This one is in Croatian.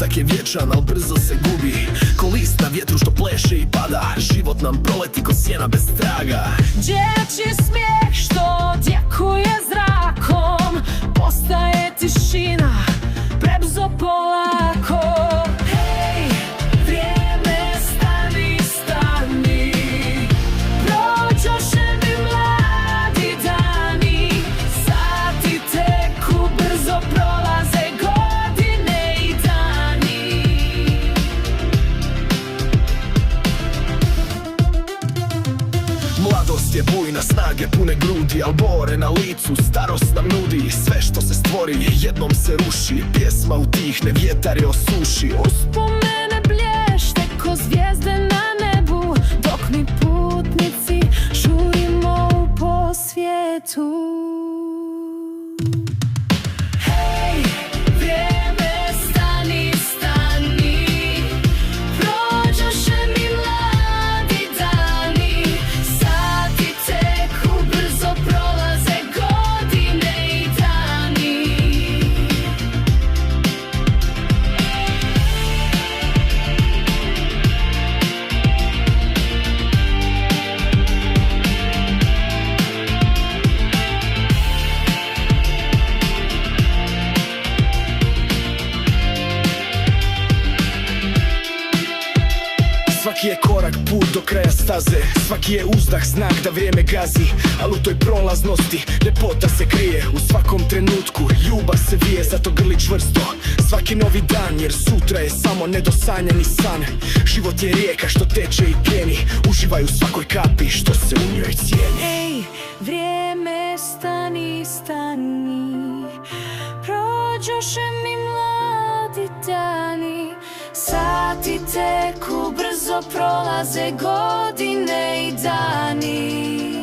trenutak je vječan, al brzo se gubi, ko list na vjetru što pleše i pada. Život nam proleti ko sjena bez traga. Dječji smijeh što djekuje zrakom, postaje tišina, prebrzo polako. Hej, vrijeme, stani, stani, prođoše mi mladi dani. Sati teku, brzo prolaze godine i dani. Mladost je bujna, snage pune grudi, al bore na licu starost nam nudi. Sve što se stvori jednom se ruši, pjesma utihne, vjetar je osuši. Uspomene blješte ko zvijezde na nebu, dok mi putnici žurimo po svijetu. Hej, vrijeme, stani, stani, prođoše mi mladi dani. Sati teku, brzo prolaze godine i dani. Svaki je korak put do kraja staze, svaki je uzdah znak da vrijeme gazi. Al u toj prolaznosti ljepota se krije, u svakom trenutku ljubav se vije. Zato grli čvrsto svaki novi dan, jer sutra je samo nedosanjani san. Život je rijeka što teče i pjeni, uživaj u svakoj kapi što se u njoj cijeni. Ej, vrijeme, stani, stani, prođoše mi mladi dani. Sati teku, brzo prolaze godine i dani.